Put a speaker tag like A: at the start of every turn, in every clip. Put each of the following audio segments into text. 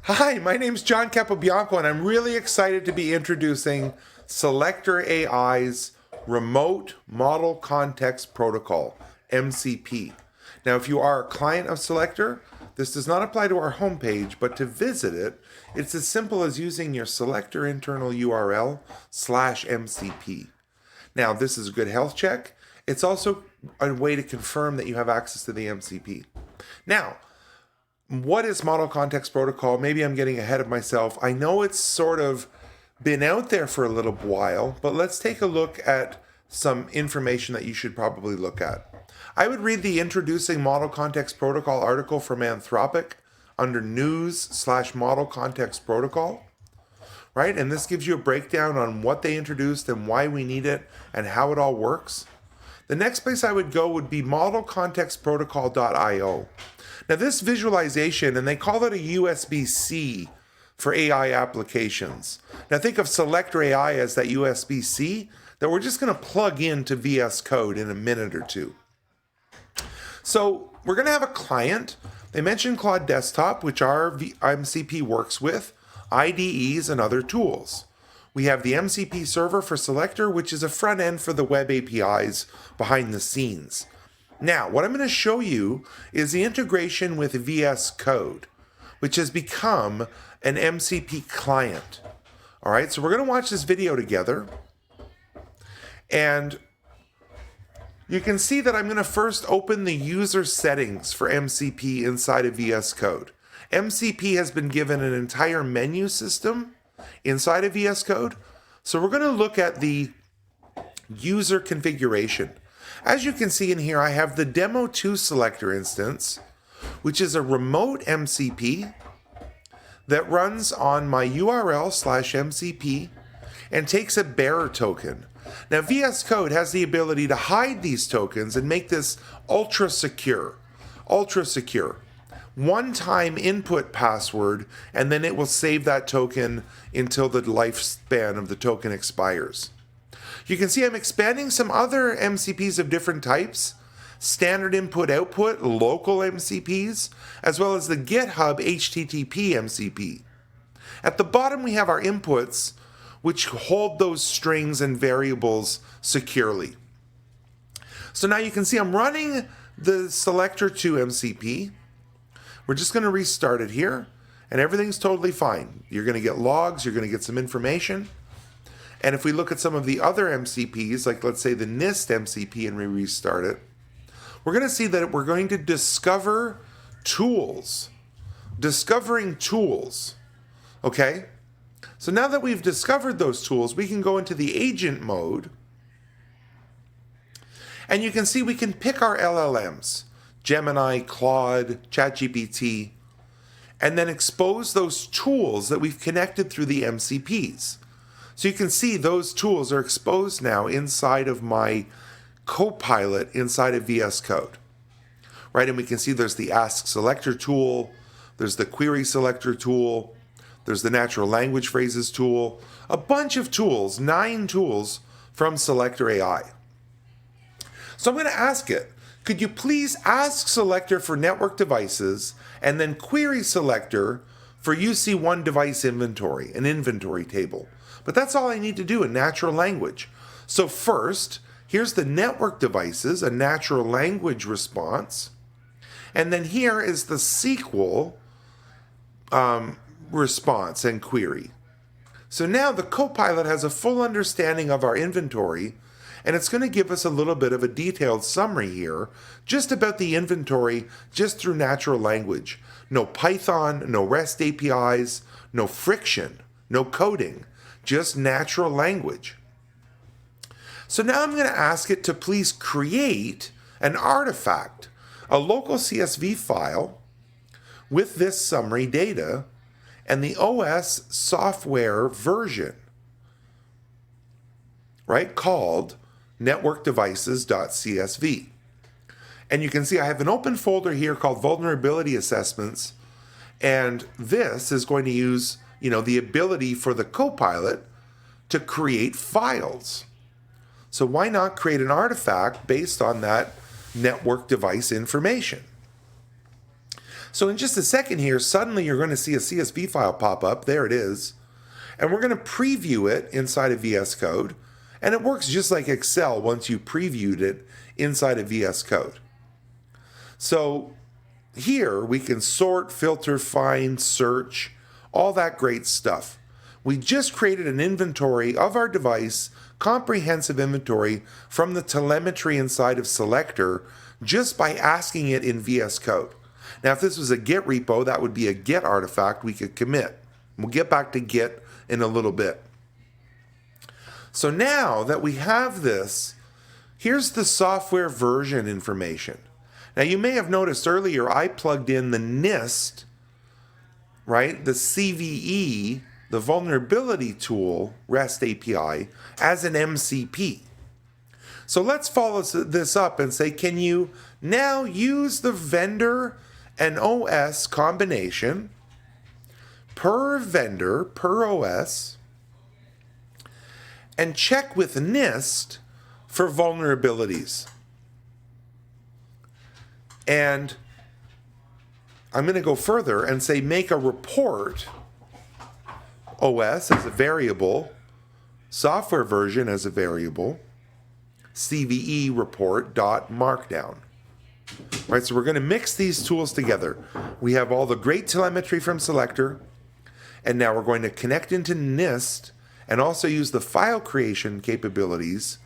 A: Hi, my name's John Capobianco, and I'm really excited to be introducing Selector AI's Remote Model Context Protocol, MCP. Now, if you are a client of Selector, this does not apply to our homepage, but to visit it, it's as simple as using your Selector internal URL /MCP. Now, this is a good health check. It's also a way to confirm that you have access to the MCP. Now, what is Model Context Protocol? Maybe I'm getting ahead of myself. I know it's sort of been out there for a little while, but let's take a look at some information that you should probably look at. I would read the Introducing Model Context Protocol article from Anthropic under News/Model Context Protocol, right? And this gives you a breakdown on what they introduced and why we need it and how it all works. The next place I would go would be modelcontextprotocol.io. Now this visualization, and they call it a USB-C for AI applications. Now think of Selector AI as that USB-C that we're just going to plug into VS Code in a minute or two. So we're going to have a client. They mentioned Claude Desktop, which our MCP works with, IDEs, and other tools. We have the MCP server for Selector, which is a front end for the web APIs behind the scenes. Now, what I'm going to show you is the integration with VS Code, which has become an MCP client. All right, so we're going to watch this video together. And you can see that I'm going to first open the user settings for MCP inside of VS Code. MCP has been given an entire menu system inside of VS Code. So we're going to look at the user configuration. As you can see in here, I have the Demo2 Selector instance, which is a remote MCP that runs on my URL /MCP and takes a bearer token. Now, VS Code has the ability to hide these tokens and make this ultra secure. Ultra secure. One-time input password, and then it will save that token until the lifespan of the token expires. You can see I'm expanding some other MCPs of different types, standard input-output, local MCPs, as well as the GitHub HTTP MCP. At the bottom we have our inputs, which hold those strings and variables securely. So now you can see I'm running the Selector 2 MCP. We're just going to restart it here, and everything's totally fine. You're going to get logs, you're going to get some information. And if we look at some of the other MCPs, like let's say the NIST MCP, and we restart it, we're going to see that we're going to discover tools. Discovering tools. Okay? So now that we've discovered those tools, we can go into the agent mode. And you can see we can pick our LLMs. Gemini, Claude, ChatGPT, and then expose those tools that we've connected through the MCPs. So you can see those tools are exposed now inside of my Copilot inside of VS Code. Right, and we can see there's the Ask Selector tool, there's the Query Selector tool, there's the Natural Language Phrases tool, a bunch of tools, 9 tools from Selector AI. So I'm going to ask it, could you please ask Selector for network devices and then query Selector for UC1 device inventory, an inventory table. But that's all I need to do in natural language. So first, here's the network devices, a natural language response. And then here is the SQL response and query. So now the Copilot has a full understanding of our inventory, and it's going to give us a little bit of a detailed summary here just about the inventory just through natural language. No Python, no REST APIs, no friction, no coding, just natural language. So now I'm going to ask it to please create an artifact, a local CSV file with this summary data and the OS software version, right, called networkdevices.csv. And you can see I have an open folder here called vulnerability assessments, and this is going to use, the ability for the Copilot to create files. So why not create an artifact based on that network device information? So in just a second here, suddenly you're going to see a CSV file pop up. There it is. And we're going to preview it inside of VS Code. And it works just like Excel once you previewed it inside of VS Code. So here we can sort, filter, find, search, all that great stuff. We just created an inventory of our device, comprehensive inventory from the telemetry inside of Selector just by asking it in VS Code. Now, if this was a Git repo, that would be a Git artifact we could commit. We'll get back to Git in a little bit. So now that we have this, here's the software version information. Now, you may have noticed earlier I plugged in the NIST, right, the CVE, the vulnerability tool REST API as an MCP. So let's follow this up and say, can you now use the vendor and OS combination per vendor, per OS, and check with NIST for vulnerabilities? And I'm going to go further and say make a report, OS as a variable, software version as a variable, CVE report dot markdown. Right, so we're going to mix these tools together. We have all the great telemetry from Selector, and now we're going to connect into NIST and also use the file creation capabilities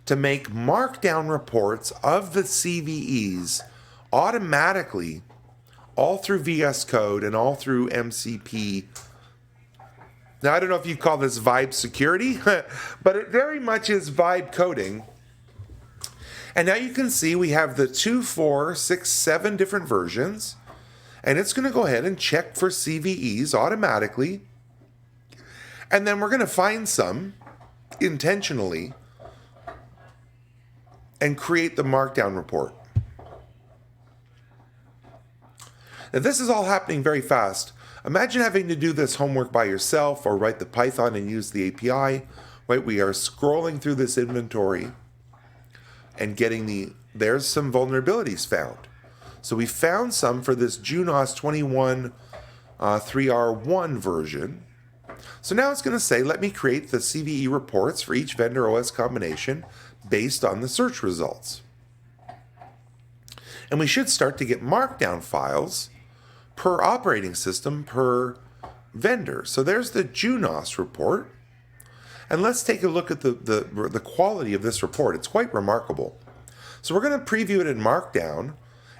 A: to make markdown reports of the CVEs automatically all through VS Code and all through MCP. Now, I don't know if you call this vibe security, but it very much is vibe coding. And now you can see we have the 2, 4, 6, 7 different versions, and it's going to go ahead and check for CVEs automatically. And then we're going to find some intentionally and create the markdown report. Now, this is all happening very fast. Imagine having to do this homework by yourself or write the Python and use the API. Right? We are scrolling through this inventory and getting there's some vulnerabilities found. So we found some for this Junos 21 3R1 version. So now it's going to say, let me create the CVE reports for each vendor OS combination based on the search results. And we should start to get markdown files per operating system per vendor. So there's the Junos report. And let's take a look at the quality of this report. It's quite remarkable. So we're going to preview it in Markdown,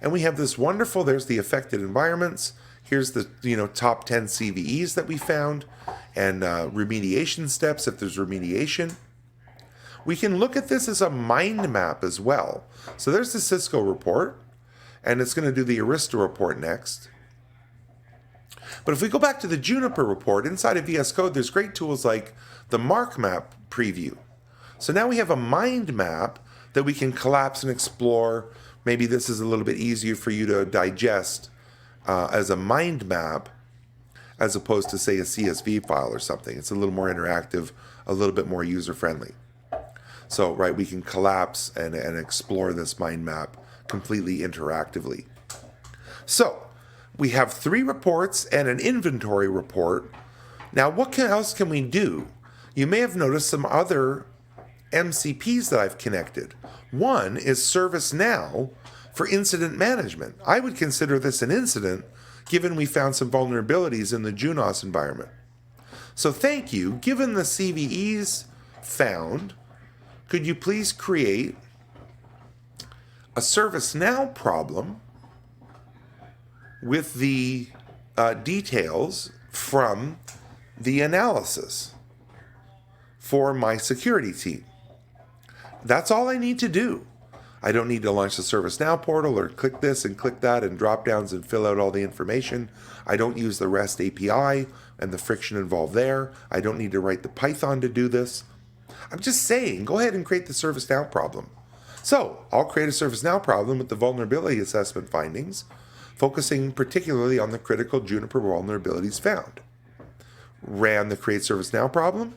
A: and we have this wonderful, there's the affected environments. Here's the top 10 CVEs that we found, and remediation steps if there's remediation. We can look at this as a mind map as well. So there's the Cisco report, and it's going to do the Arista report next. But if we go back to the Juniper report, inside of VS Code, there's great tools like the Mark Map preview. So now we have a mind map that we can collapse and explore. Maybe this is a little bit easier for you to digest as a mind map as opposed to, say, a CSV file or something. It's a little more interactive, a little bit more user-friendly. So, right, we can collapse and explore this mind map completely interactively. So, we have 3 reports and an inventory report. Now, what else can we do? You may have noticed some other MCPs that I've connected. One is ServiceNow for incident management. I would consider this an incident, given we found some vulnerabilities in the Junos environment. So thank you. Given the CVEs found, could you please create a ServiceNow problem with the details from the analysis for my security team? That's all I need to do. I don't need to launch the ServiceNow portal or click this and click that and drop downs and fill out all the information. I don't use the REST API and the friction involved there. I don't need to write the Python to do this. I'm just saying, go ahead and create the ServiceNow problem. So I'll create a ServiceNow problem with the vulnerability assessment findings, focusing particularly on the critical Juniper vulnerabilities found. Ran the create ServiceNow problem.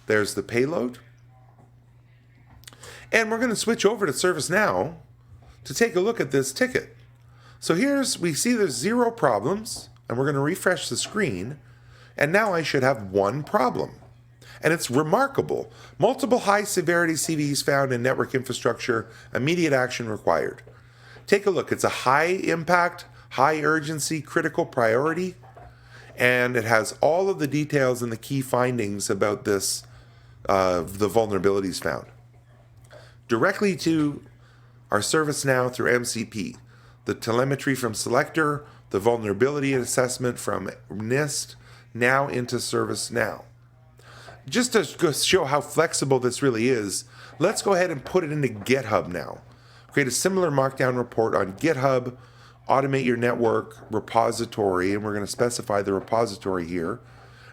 A: There's the payload. And we're going to switch over to ServiceNow to take a look at this ticket. So we see there's 0 problems, and we're going to refresh the screen, and now I should have 1 problem. And it's remarkable. Multiple high severity CVEs found in network infrastructure, immediate action required. Take a look. It's a high impact, high urgency, critical priority, and it has all of the details and the key findings about this, the vulnerabilities found. Directly to our ServiceNow through MCP, the telemetry from Selector, the vulnerability assessment from NIST, now into ServiceNow. Just to show how flexible this really is, let's go ahead and put it into GitHub now. Create a similar markdown report on GitHub, automate your network repository, and we're going to specify the repository here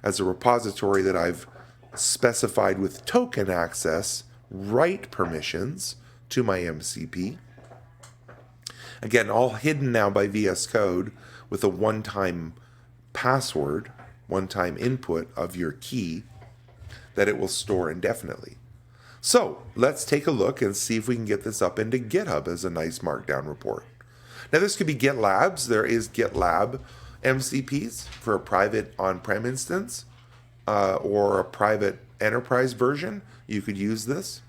A: as a repository that I've specified with token access, write permissions to my MCP. Again, all hidden now by VS Code with a one-time password, one-time input of your key that it will store indefinitely. So let's take a look and see if we can get this up into GitHub as a nice markdown report. Now this could be GitLabs. There is GitLab MCPs for a private on-prem instance or a private enterprise version. You could use this.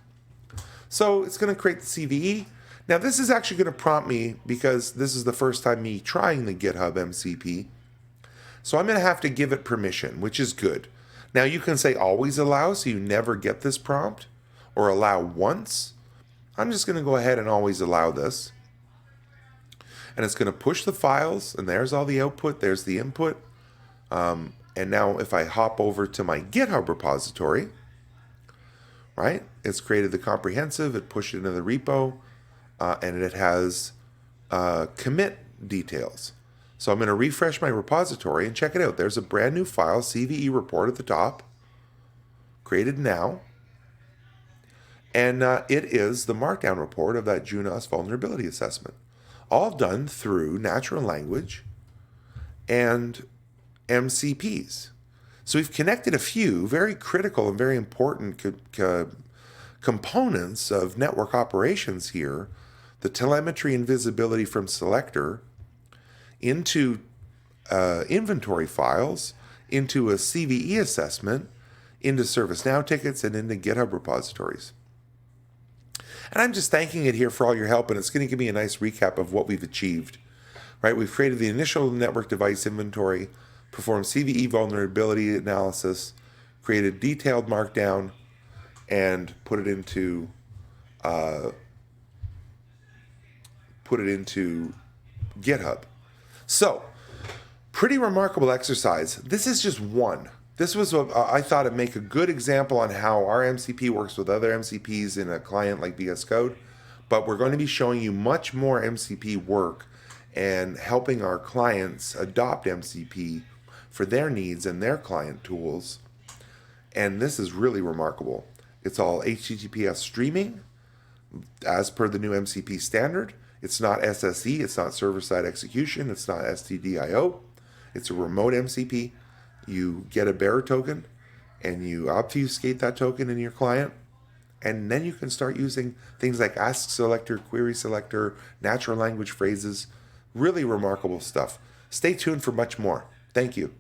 A: So it's going to create the CVE. Now this is actually going to prompt me because this is the first time me trying the GitHub MCP. So I'm going to have to give it permission, which is good. Now you can say always allow so you never get this prompt, or allow once. I'm just going to go ahead and always allow this. And it's going to push the files, and there's all the output, there's the input. And now if I hop over to my GitHub repository, right, it's created the comprehensive, it pushed it into the repo, and it has commit details. So I'm going to refresh my repository and check it out. There's a brand new file, CVE report at the top, created now. And it is the markdown report of that Junos vulnerability assessment, all done through natural language and MCPs. So we've connected a few very critical and very important components of network operations here, the telemetry and visibility from Selector, into inventory files, into a CVE assessment, into ServiceNow tickets, and into GitHub repositories. And I'm just thanking it here for all your help, and it's going to give me a nice recap of what we've achieved. Right? We've created the initial network device inventory, performed CVE vulnerability analysis, created detailed markdown, and put it into GitHub. So, pretty remarkable exercise. This is just one. This was, I thought, it'd make a good example on how our MCP works with other MCPs in a client like VS Code. But we're going to be showing you much more MCP work and helping our clients adopt MCP for their needs and their client tools. And this is really remarkable. It's all HTTPS streaming as per the new MCP standard. It's not SSE, it's not server-side execution, it's not STDIO. It's a remote MCP. You get a bearer token and you obfuscate that token in your client. And then you can start using things like ask selector, query selector, natural language phrases. Really remarkable stuff. Stay tuned for much more. Thank you.